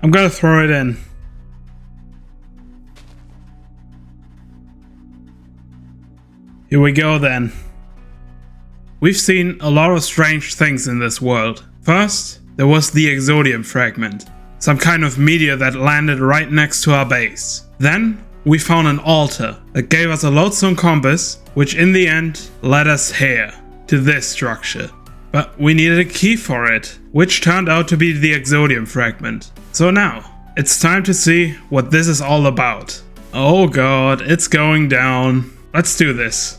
I'm gonna throw it in. Here we go then. We've seen a lot of strange things in this world. First, there was the exodium fragment, some kind of meteor that landed right next to our base. Then, we found an altar that gave us a lodestone compass, which in the end led us here, to this structure. But we needed a key for it, which turned out to be the exodium fragment. So now, it's time to see what this is all about. Oh god, it's going down. Let's do this.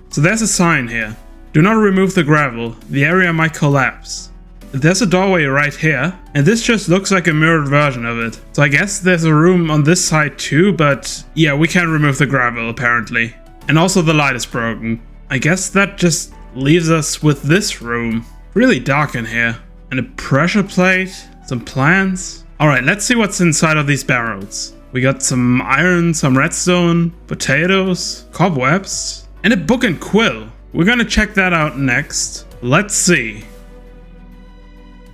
So there's a sign here. Do not remove the gravel, the area might collapse. There's a doorway right here, and this just looks like a mirrored version of it. So I guess there's a room on this side too, but yeah, we can't remove the gravel apparently. And also the light is broken. I guess that just leaves us with this room. Really dark in here. And a pressure plate, some plants. Alright, let's see what's inside of these barrels. We got some iron, some redstone, potatoes, cobwebs, and a book and quill. We're gonna check that out next. Let's see.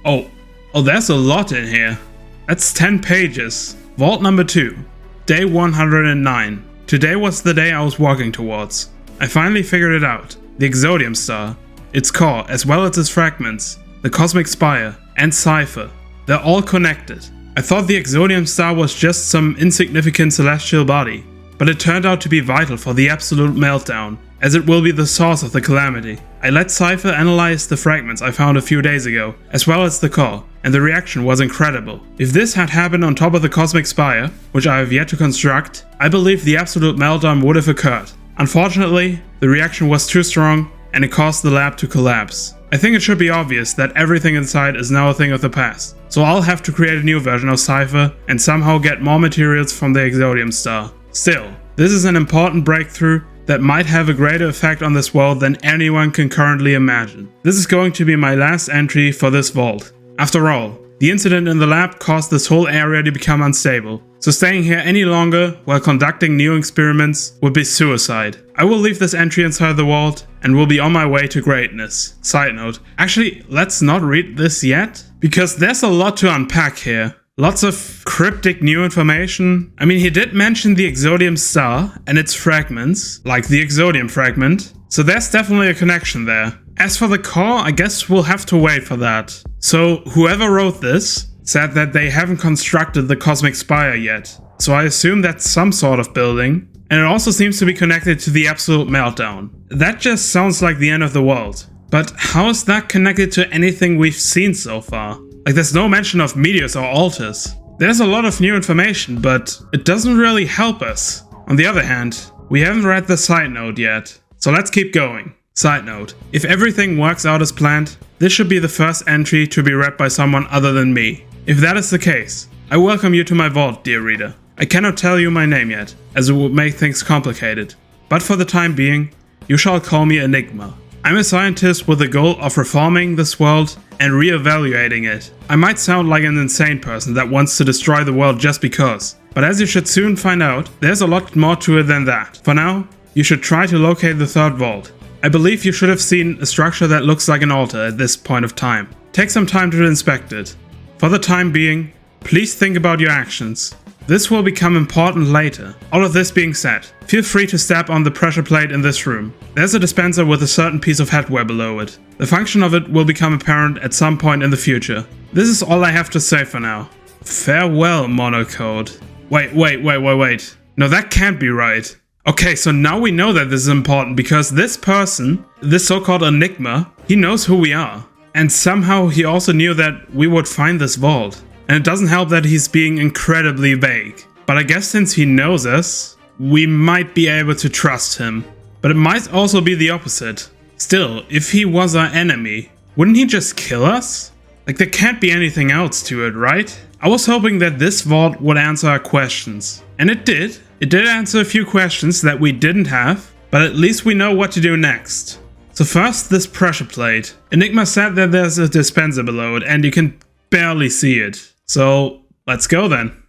Oh, there's a lot in here. That's 10 pages. Vault number 2. Day 109. Today was the day I was walking towards. I finally figured it out. The exodium star, its core, as well as its fragments, the cosmic spire, and cipher. They're all connected. I thought the exodium star was just some insignificant celestial body, but it turned out to be vital for the absolute meltdown, as it will be the source of the calamity. I let Cypher analyze the fragments I found a few days ago, as well as the core, and the reaction was incredible. If this had happened on top of the cosmic spire, which I have yet to construct, I believe the absolute meltdown would have occurred. Unfortunately, the reaction was too strong, and it caused the lab to collapse. I think it should be obvious that everything inside is now a thing of the past, so I'll have to create a new version of Cypher and somehow get more materials from the exodium star. Still, this is an important breakthrough that might have a greater effect on this world than anyone can currently imagine. This is going to be my last entry for this vault. After all, the incident in the lab caused this whole area to become unstable, so staying here any longer while conducting new experiments would be suicide. I will leave this entry inside the vault and will be on my way to greatness. Side note, actually, let's not read this yet, because there's a lot to unpack here. Lots of cryptic new information. I mean, he did mention the exodium star and its fragments, like the exodium fragment, so there's definitely a connection there. As for the core, I guess we'll have to wait for that. So whoever wrote this said that they haven't constructed the cosmic spire yet, so I assume that's some sort of building, and it also seems to be connected to the absolute meltdown. That just sounds like the end of the world. But how is that connected to anything we've seen so far? Like, there's no mention of meteors or altars. There's a lot of new information, but it doesn't really help us. On the other hand, we haven't read the side note yet, so let's keep going. Side note, if everything works out as planned, this should be the first entry to be read by someone other than me. If that is the case, I welcome you to my vault, dear reader. I cannot tell you my name yet, as it would make things complicated, but for the time being, you shall call me Enigma. I'm a scientist with the goal of reforming this world and re-evaluating it. I might sound like an insane person that wants to destroy the world just because, but as you should soon find out, there's a lot more to it than that. For now, you should try to locate the third vault. I believe you should have seen a structure that looks like an altar at this point of time. Take some time to inspect it. For the time being, please think about your actions. This will become important later. All of this being said, feel free to step on the pressure plate in this room. There's a dispenser with a certain piece of headwear below it. The function of it will become apparent at some point in the future. This is all I have to say for now. Farewell, monocode. Wait. No, that can't be right. Okay, so now we know that this is important because this person, this so-called Enigma, he knows who we are. And somehow he also knew that we would find this vault. And it doesn't help that he's being incredibly vague. But I guess since he knows us, we might be able to trust him. But it might also be the opposite. Still, if he was our enemy, wouldn't he just kill us? Like, there can't be anything else to it, right? I was hoping that this vault would answer our questions. And it did. It did answer a few questions that we didn't have, but at least we know what to do next. So first, this pressure plate. Enigma said that there's a dispenser below it and you can barely see it. So let's go then.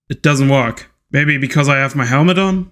It doesn't work. Maybe because I have my helmet on?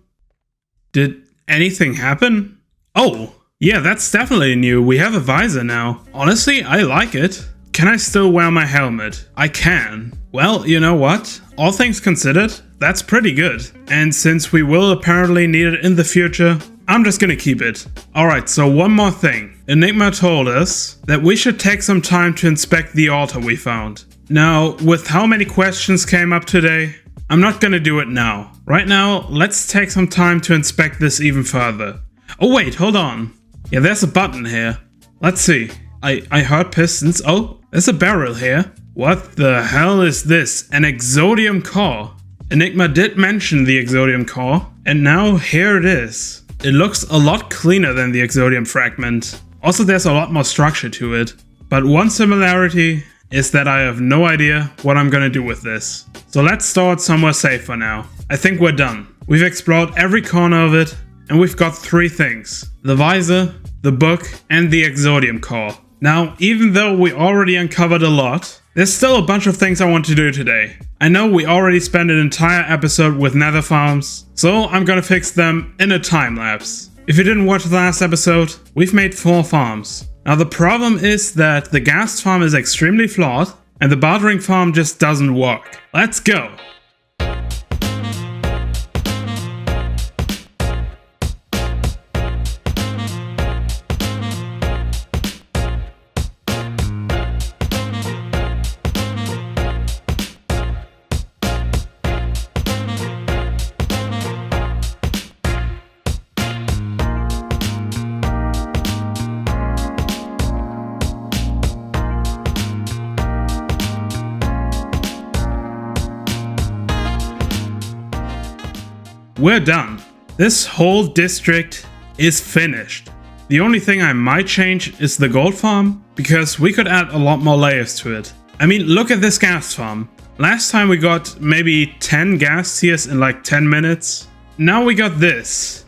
Did anything happen? Oh, yeah, that's definitely new. We have a visor now. Honestly, I like it. can I still wear my helmet? I can. Well, you know what? All things considered, that's pretty good. And since we will apparently need it in the future, I'm just gonna keep it. Alright, so one more thing. Enigma told us that we should take some time to inspect the altar we found. Now, with how many questions came up today, I'm not gonna do it now. Right now, let's take some time to inspect this even further. Oh wait, hold on. Yeah, there's a button here. Let's see. I heard pistons. Oh, there's a barrel here. What the hell is this? An exodium core. Enigma did mention the exodium core, and now here it is. It looks a lot cleaner than the exodium fragment. Also, there's a lot more structure to it. But one similarity is that I have no idea what I'm gonna do with this. So let's store it somewhere safe for now. I think we're done. We've explored every corner of it, and we've got 3 things. The visor, the book, and the exodium core. Now, even though we already uncovered a lot, there's still a bunch of things I want to do today. I know we already spent an entire episode with nether farms, so I'm gonna fix them in a time lapse. If you didn't watch the last episode, we've made 4 farms. Now the problem is that the ghast farm is extremely flawed, and the bartering farm just doesn't work. Let's go! We're done. This whole district is finished. The only thing I might change is the gold farm, because we could add a lot more layers to it. I mean, look at this ghast farm. Last time we got maybe 10 ghast tears in like 10 minutes. Now we got this.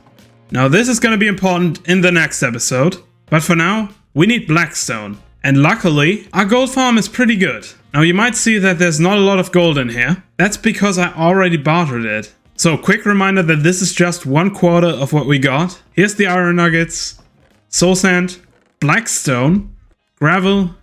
Now this is gonna be important in the next episode, but for now, we need blackstone. And luckily, our gold farm is pretty good. Now you might see that there's not a lot of gold in here. That's because I already bartered it. So quick reminder that this is just 1/4 of what we got. Here's the iron nuggets, soul sand, blackstone, gravel,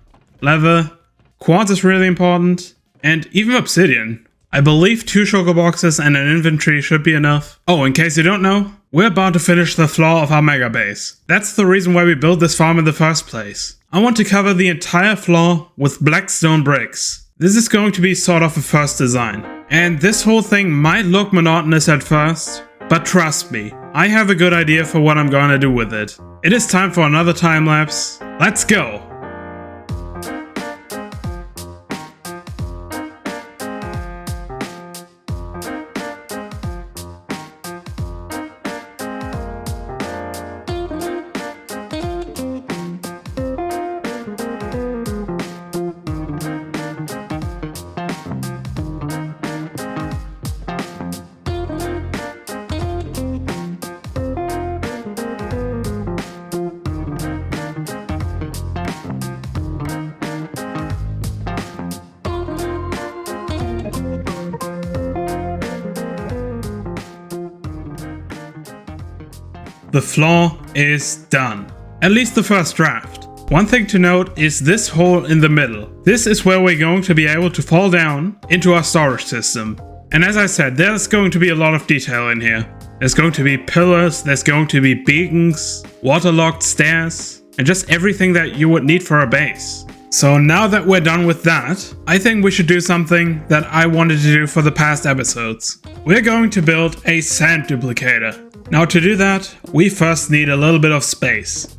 leather, quartz is really important, and even obsidian. I believe 2 sugar boxes and an inventory should be enough. Oh, in case you don't know, we're about to finish the floor of our mega base. That's the reason why we built this farm in the first place. I want to cover the entire floor with blackstone bricks. This is going to be sort of a first design. And this whole thing might look monotonous at first, but trust me, I have a good idea for what I'm gonna do with it. It is time for another time lapse. Let's go! The floor is done. At least the first draft. One thing to note is this hole in the middle. This is where we're going to be able to fall down into our storage system. And as I said, there's going to be a lot of detail in here. There's going to be pillars, there's going to be beacons, waterlogged stairs, and just everything that you would need for a base. So now that we're done with that, I think we should do something that I wanted to do for the past episodes. We're going to build a sand duplicator. Now to do that, we first need a little bit of space.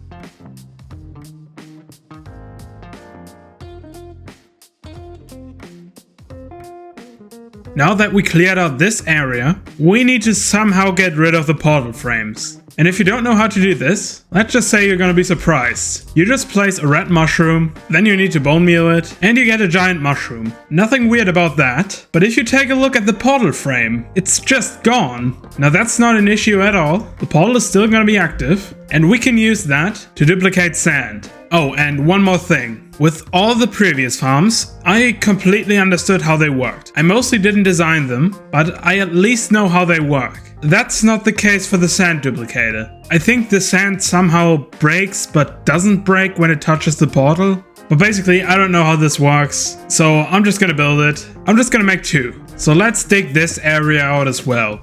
Now that we cleared out this area, we need to somehow get rid of the portal frames. And if you don't know how to do this, let's just say you're gonna be surprised. You just place a red mushroom, then you need to bone meal it, and you get a giant mushroom. Nothing weird about that, but if you take a look at the portal frame, it's just gone. Now that's not an issue at all. The portal is still gonna be active, and we can use that to duplicate sand. Oh, and one more thing. With all the previous farms, I completely understood how they worked. I mostly didn't design them, but I at least know how they work. That's not the case for the sand duplicator. I think the sand somehow breaks but doesn't break when it touches the portal. But basically, I don't know how this works, so I'm just gonna build it. I'm just gonna make 2. So let's dig this area out as well.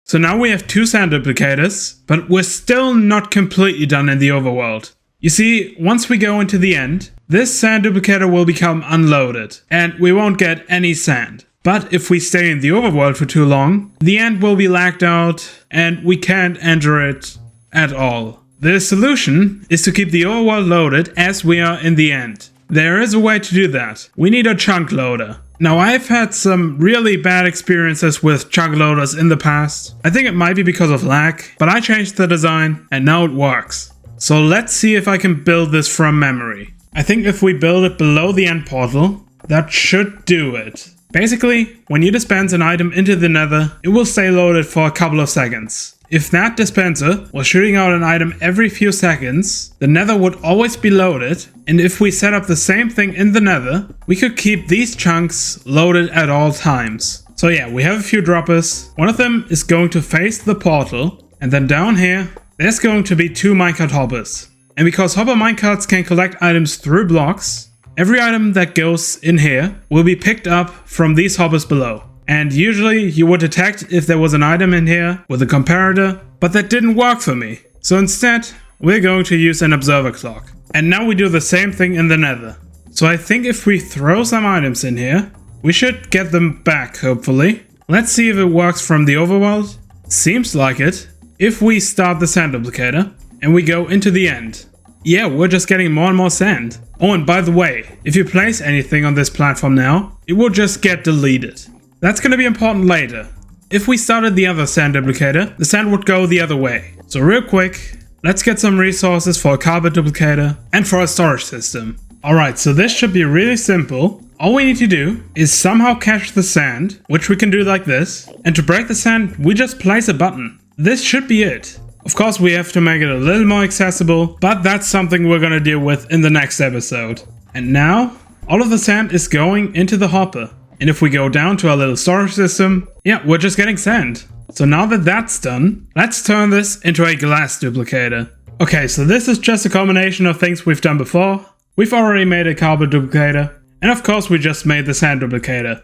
So now we have 2 sand duplicators, but we're still not completely done in the overworld. You see, once we go into the end, this sand duplicator will become unloaded, and we won't get any sand. But if we stay in the overworld for too long, the end will be lagged out, and we can't enter it at all. The solution is to keep the overworld loaded as we are in the end. There is a way to do that. We need a chunk loader. Now, I've had some really bad experiences with chunk loaders in the past. I think it might be because of lag, but I changed the design and now it works. So let's see if I can build this from memory. I think if we build it below the end portal, that should do it. Basically, when you dispense an item into the nether, it will stay loaded for a couple of seconds. If that dispenser was shooting out an item every few seconds, the nether would always be loaded, and if we set up the same thing in the nether, we could keep these chunks loaded at all times. So yeah, we have a few droppers. One of them is going to face the portal, and then down here, there's going to be 2 minecart hoppers. And because hopper minecarts can collect items through blocks, every item that goes in here will be picked up from these hoppers below. And usually you would detect if there was an item in here with a comparator, but that didn't work for me. So instead, we're going to use an observer clock. And now we do the same thing in the nether. So I think if we throw some items in here, we should get them back, hopefully. Let's see if it works from the overworld. Seems like it. If we start the sand duplicator and we go into the end. Yeah, we're just getting more and more sand. Oh, and by the way, if you place anything on this platform now, it will just get deleted. That's going to be important later. If we started the other sand duplicator, the sand would go the other way. So real quick, let's get some resources for a carpet duplicator and for a storage system. Alright, so this should be really simple. All we need to do is somehow cache the sand, which we can do like this. And to break the sand, we just place a button. This should be it. Of course, we have to make it a little more accessible, but that's something we're going to deal with in the next episode. And now, all of the sand is going into the hopper. And if we go down to our little storage system, yeah, we're just getting sand. So now that that's done, let's turn this into a glass duplicator. Okay, so this is just a combination of things we've done before. We've already made a carpet duplicator, and of course we just made the sand duplicator.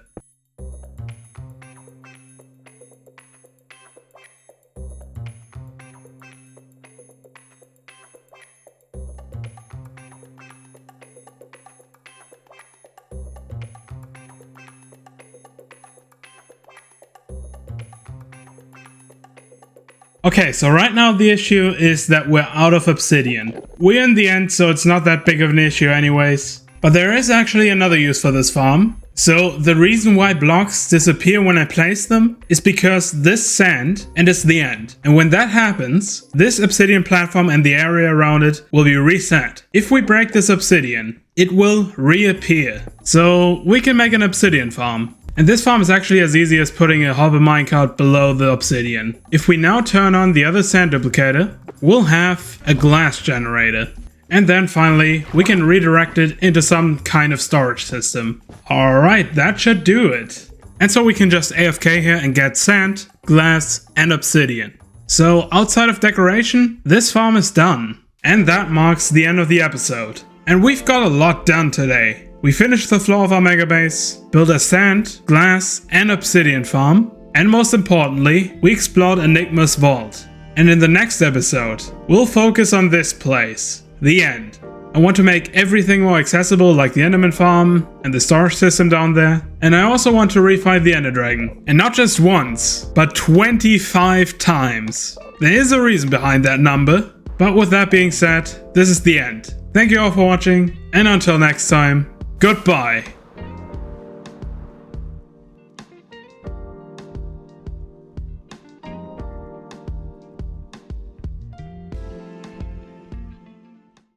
Okay, so right now the issue is that we're out of obsidian. We're in the end, so it's not that big of an issue anyways. But there is actually another use for this farm. So the reason why blocks disappear when I place them is because this sand and it's the end. And when that happens, this obsidian platform and the area around it will be reset. If we break this obsidian, it will reappear. So we can make an obsidian farm. And this farm is actually as easy as putting a hopper minecart below the obsidian. If we now turn on the other sand duplicator, we'll have a glass generator. And then finally, we can redirect it into some kind of storage system. Alright, that should do it. And so we can just AFK here and get sand, glass, and obsidian. So outside of decoration, this farm is done. And that marks the end of the episode. And we've got a lot done today. We finished the floor of our megabase, built a sand, glass, and obsidian farm, and most importantly, we explored Enigma's vault. And in the next episode, we'll focus on this place, the end. I want to make everything more accessible, like the Enderman farm and the storage system down there. And I also want to refight the Ender Dragon. And not just once, but 25 times. There is a reason behind that number. But with that being said, this is the end. Thank you all for watching, and until next time, goodbye.